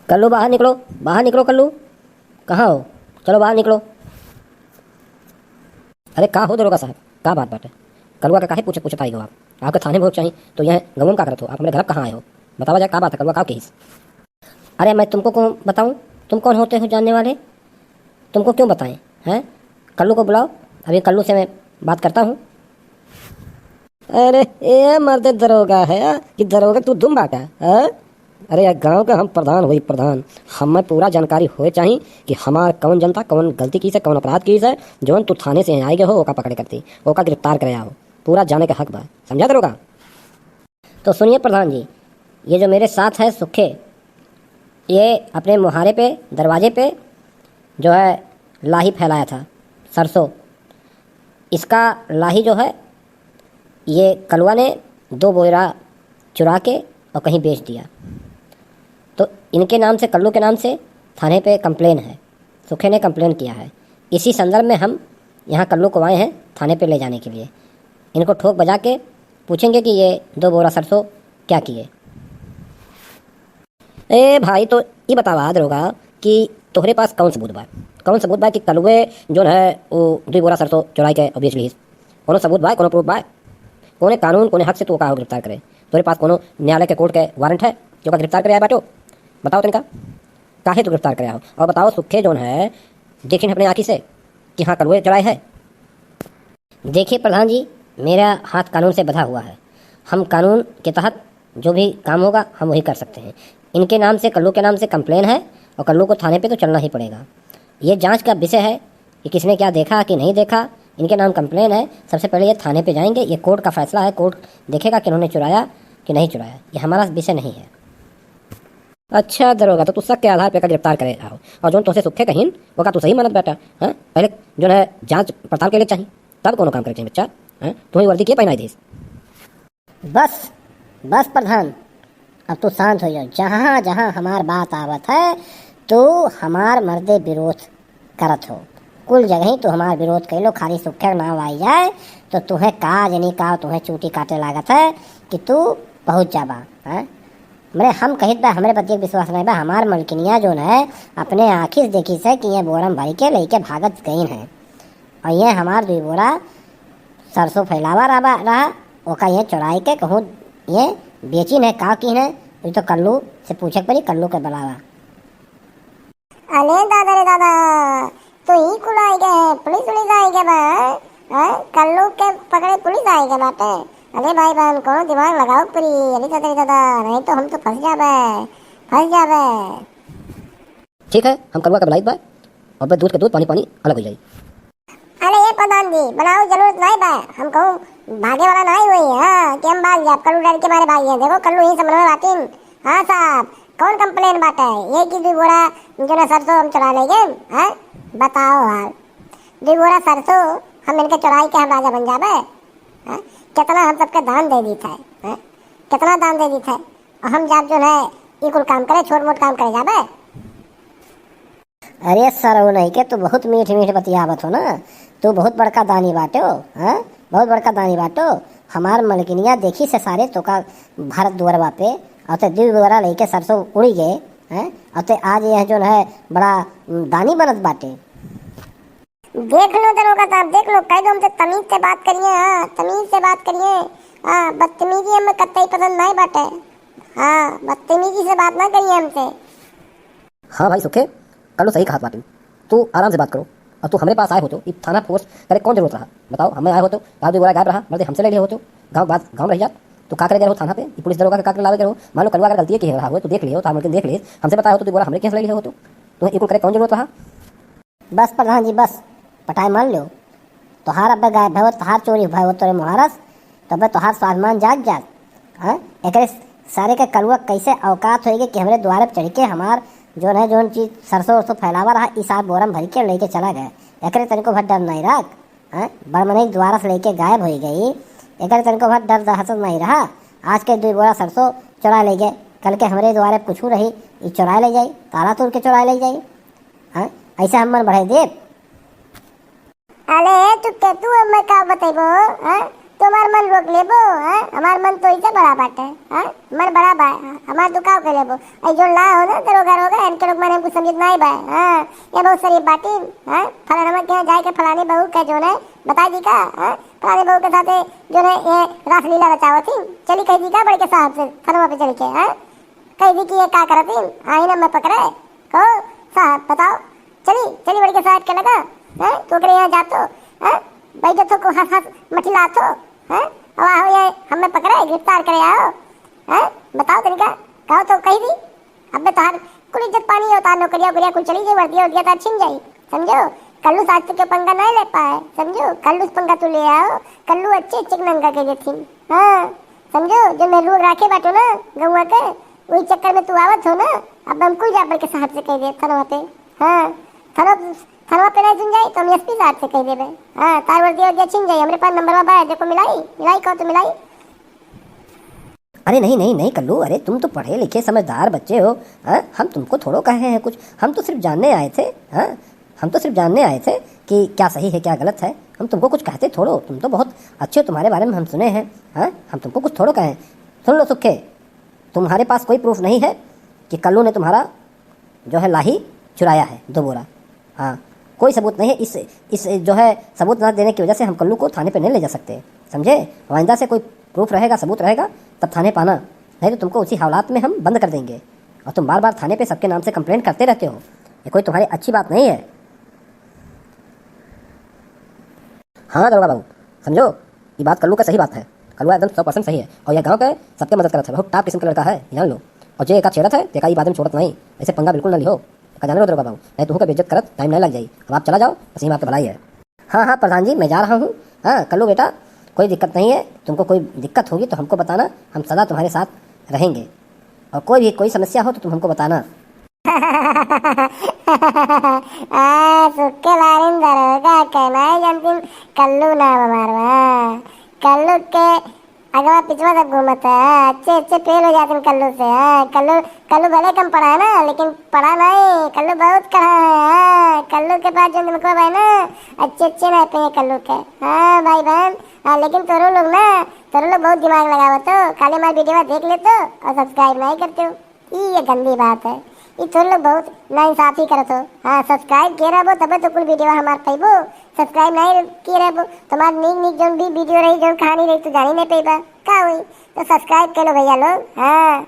कल्लू बाहर निकलो, बाहर निकलो कल्लू। कहाँ हो? चलो बाहर निकलो। अरे का हो दरोगा साहब, का बात बात है? कलुआ का काहे पूछत आई हो आप? आपके थाने में चाहिए तो यह गवम का करत हो? आप मेरे घर कहाँ आए हो? बतावा जाए का बात है, कलुआ का केस? अरे मैं तुमको कौन बताऊँ? तुम कौन होते हो जानने वाले? तुमको क्यों बताएं? हैं? कल्लू को बुलाओ, अभी कल्लू से मैं बात करता हूँ। अरे ये मर्द दरोगा है कि दरोगा तू दुम बाटा है? अरे यार गांव का हम प्रधान हुई प्रधान, हमें पूरा जानकारी होए चाहिए कि हमार कौन जनता कौन गलती की है, कौन अपराध की है, जो तू थाने से आए गए हो ओका पकड़े करती, ओका गिरफ्तार करे आओ, पूरा जाने का हक बा, समझा दरोगा? तो सुनिए प्रधान जी, ये जो मेरे साथ है सुखे, ये अपने मुहारे पे दरवाजे पे जो है लाही फैलाया था, सरसों। इसका लाही जो है ये कलुआ ने 2 बोरा चुरा के और कहीं बेच दिया। तो इनके नाम से, कल्लू के नाम से थाने पे कंप्लेन है, सुखे ने कंप्लेन किया है। इसी संदर्भ में हम यहाँ कल्लू को आए हैं थाने पे ले जाने के लिए। इनको ठोक बजा के पूछेंगे कि ये 2 बोरा सरसों क्या किए। ए भाई तो ये बतावा दरोगा कि तोहरे पास कौन सबूत बा? कौन सबूत बा कि कलुए जो है वो 2 बोरा सरसों चुराई के और बेच ली? कोनो सबूत बा, कोनो प्रूफ बा? कोने कानून कोने हक से तू का गिरफ्तार करे? तोरे पास कोनो न्यायालय के कोर्ट के वारंट है जो का गिरफ्तार करे आए बाटो? बताओ तनिका काहे तू गिरफ्तार करे आओ? और बताओ सुखे जोन है देखिन अपने आँखी से कि हाँ कलुए चढ़ाए है? देखिए प्रधान जी, मेरा हाथ कानून से बंधा हुआ है। हम कानून के तहत जो भी काम होगा हम वही कर सकते हैं। इनके नाम से, कल्लू के नाम से कंप्लेन है और कल्लू को थाने पे तो चलना ही पड़ेगा। ये जांच का विषय है कि किसने क्या देखा कि नहीं देखा। इनके नाम कंप्लेन है, सबसे पहले ये थाने पे जाएंगे, ये कोर्ट का फैसला है, कोर्ट देखेगा कि उन्होंने चुराया कि नहीं चुराया, ये हमारा विषय नहीं है। अच्छा दरोगा, तो तू शक के आधार पे का गिरफ्तार करे आओ, और जो तुझसे सुखे कहीं वो का तू सही मानत बेटा? हैं? पहले जो है जांच पड़ताल के लिए चाहिए, तब कोनो काम करे चाहिए बच्चा। हैं? तुम्हें वर्दी किए पहनाई दीस? बस बस प्रधान, अब तू शांत हो जाओ। जहाँ जहाँ हमार बात आवत है तो हमार मर्दे विरोध करत हो, कुल जगह ही तो हमार विरोध कर लो। खाली सुखे नाव आई जाए तो तुम्हें का जनी का तुम्हें चूटी काटे लागत है कि तू पहुँच जाबा। हैं? मेरे हम कहित बा, हमारे पति विश्वास नहीं बा। हमार मलकिनिया जो है अपने आँखी से देखी से कि ये बोरम भरी के लेके भागत गई है, और ये हमार 2 बोरा सरसों फैलावा रहा ओका ये चुराई के कहूँ ये बेची है का की है, ये तो कल्लू से पूछे पड़ी, कल्लू के बुलावा। अरे दादा रे दादा, तो ही कुल आई गए, पुलिस आई गए बा? कल्लू के पकड़े पुलिस आई गए बाटे? अरे भाई बहन को दिमाग लगाओ पूरी। अरे दादा रे दादा, नहीं तो हम तो फंस जाबे। ठीक है, हम कलुआ का बुलाई बा, और दूध के दूध पानी पानी अलग हो जाए। अरे ये प्रधान जी बनाओ, जरूरत नहीं बा। हम कहूँ भागे वाला नहीं हुई है कि हम भाग जाए, कल्लू डर के मारे भाग गए। देखो कल्लू ही समझ में बातिन। हाँ साहब, कौन कंप्लेन बात है? ये कि 2 बोरा जो ना सरसों हम चुरा लेंगे? हैं? बताओ हाल, 2 बोरा सरसों हम इनके चुराई के हम राजा बन जाबे? कितना हम सबके दान दे दी था, कितना दान दे दी था, और हम जब जो है ये कुल काम करे, छोट मोट काम करे जाबे? अरे सर नहीं के तू बहुत मीठ मीठ बतियावत हो ना, तू बहुत बड़का दानी बाटो। हाँ, बहुत बड़का दानी बाटो। हमार मलकिनिया देखी से सारे तो का भारत द्वारवा पे और 2 बोरा लेके सरसों उड़ी गए हैं, और आज यह जो है बड़ा दानी बनत बाटे। देख लो दरोगा साहब, देख लो, कह दो हमसे तमीज से बात करिए। हाँ, तमीज से बात करिए। हाँ, बदतमीजी हमें कतई पसंद नहीं बाटे। हाँ, बदतमीजी से बात ना करिए हमसे। हाँ भाई सुखे, कल्लू सही कहा बाटी, तू आराम से बात करो। और तू हमारे पास आए हो तो थाना फोर्स करे कौन जरूरत रहा? बताओ, हमें आए हो तो कहा 2 बोरा गायब रहा, मर्दे हमसे ले लिए हो तो गाँव रह जात, तो का करे गए हो थाना पे? पुलिस दरोगा का लावे गए हो? मान लो कलुआ अगर गलती की रहा हो तो देख लियो, तो हम देख लिए, हमसे बताया हो तो 2 बोरा हमने कैसे ले लिए हो? तो तुम्हें करे कौन जरूरत रहा? बस प्रधान जी बस, पटाई मान लो। तोहार अब गायब है, तोहार चोरी भाई हो तोरे मुहारस, तब तोहार स्वाभिमान जाग। हाँ, एक सारे के कलुआ कैसे औकात होगी कि हमारे द्वारे पर चढ़ के हमार जो है जो चीज सरसों फैलावा रहा इस आप बोरम भर के लेके चला गया। एक तनिको भर डर नहीं रख। बड़मनी द्वारा से लेके गायब हो गई, एक तनिको भर डर दहशत नहीं रहा। आज के 2 बोरा सरसों चुरा ले गए, कल के हमारे द्वारे कुछ रही ये चुरा ले जाए, ताला तोड़ के चुरा ले जाए। हाँ, ऐसे हम मन बढ़े दे। अरे तू हमें का बतेबो? तुम्हार मन रोक लेबो? हमार मन तो इसे बड़ा बाटे। मन बड़ा बा, हमार दुकाव के लेबो। जो ला हो ना दरोगा रोगा के लोग माने हमको समझ नहीं बा। हाँ ये बहुत सारी बातें। हाँ फलाना के यहाँ जाके फलानी बहू के जो है बता दी का। हाँ फलानी बहू के साथ जो है ये रासलीला रचाओ थी। चली कह दी का बड़े के साहब से थनवा पे चल के। हाँ कह दी कि ये क्या कर थी आई ना मैं पकड़े कहो साहब बताओ। चली चली बड़े के साहब के लगा। हाँ तो यहाँ जातो। हाँ बैठो तो को हंस हंस मठिला तो। हाँ अब आओ ये हमें पकड़े गिरफ्तार करे आओ। हाँ बताओ तरीका कहो तो कही दी। अब तार कुल इज्जत पानी होता नौकरिया उकरिया कुल चली जाए वर्दी वर्दिया तार छिन जाई। समझो कल्लू साथ के पंगा नहीं ले पाए। समझो कल्लू पंगा तू ले आओ। कल्लू अच्छे चिक नंगा के थी। हाँ समझो जो मैं लोग राखे बाटो ना गौवा के वही चक्कर में तू आवत हो ना। अब हम कुल जाबर के साहब से कह दे थनवा पे। हाँ थनवा पे नहीं सुन जाए तो हम एसपी साहब से कह देवे। हाँ तार वर्दी वर्दिया छिन जाई। हमारे पास नंबर बा देखो मिलाई मिलाई कहो तो मिलाई। अरे नहीं नहीं नहीं कल्लू, अरे तुम तो पढ़े लिखे समझदार बच्चे हो। हाँ हम तुमको थोड़ो कहे हैं कुछ, हम तो सिर्फ जानने आए थे। हाँ हम तो सिर्फ जानने आए थे कि क्या सही है क्या गलत है। हम तुमको कुछ कहते थोड़ो, तुम तो बहुत अच्छे हो, तुम्हारे बारे में हम सुने हैं। हाँ हम तुमको कुछ थोड़ो कहें। सुन लो सुखे, तुम्हारे पास कोई प्रूफ नहीं है कि कल्लू ने तुम्हारा जो है लाही चुराया है 2 बोरा। हाँ कोई सबूत नहीं है। इस जो है सबूत न देने की वजह से हम कल्लू को थाने पे नहीं ले जा सकते, समझे। आइंदा से कोई प्रूफ रहेगा सबूत रहेगा तब थाने पाना, नहीं तो तुमको उसी हालात में हम बंद कर देंगे। और तुम बार बार थाने पे सबके नाम से कंप्लेंट करते रहते हो, ये कोई तुम्हारी अच्छी बात नहीं है। हाँ दरोगा बाबू समझो ये बात कल्लू का सही बात है। कल्लू एकदम 100% सही है और यह गाँव के सबके मदद करता है। बहुत टॉप किस्म का लड़का है, जान लो। और जो एक छेड़त है देखा ये बात में छोड़त नहीं, ऐसे पंगा बिल्कुल ना लिहो का जान लो दरोगा बाबू, नहीं तुमको बेइज्जत करत टाइम नहीं लग जाए। अब आप चला जाओ, बस यही आपका भलाई है। हाँ हाँ प्रधान जी मैं जा रहा हूँ। हाँ कल्लू बेटा कोई दिक्कत नहीं है, तुमको कोई दिक्कत होगी तो हमको बताना, हम सदा तुम्हारे साथ रहेंगे। और कोई समस्या हो तो तुम हमको बताना। सुक्के बारिन दरोगा कहना है जानती कल्लू नाम हमारा। कल्लू के अगवा पिछवा तक घूमत है, अच्छे फेल हो जाते कल्लू से। कल्लू भले कम पढ़ा है ना, लेकिन पढ़ा नहीं कल्लू बहुत कहा है। कल्लू के पास जो मतलब है ना अच्छे रहते हैं कल्लू के। हाँ भाई बहन। हाँ लेकिन तोरो लोग बहुत दिमाग लगावत हो, खाली हमारी वीडियो देख लेते हो और सब्सक्राइब नहीं करते हो। ये गंदी बात है, ये तुम लोग बहुत नाइंसाफी करत हो। हाँ सब्सक्राइब किए रहो तबे तो कुल वीडियो हमारे पैबो। सब्सक्राइब नहीं किए रहो तुम्हारी नीक जो भी वीडियो रही जो कहानी रही तो जानी नहीं पैबा का हुई। तो सब्सक्राइब कर लो भैया लोग। हाँ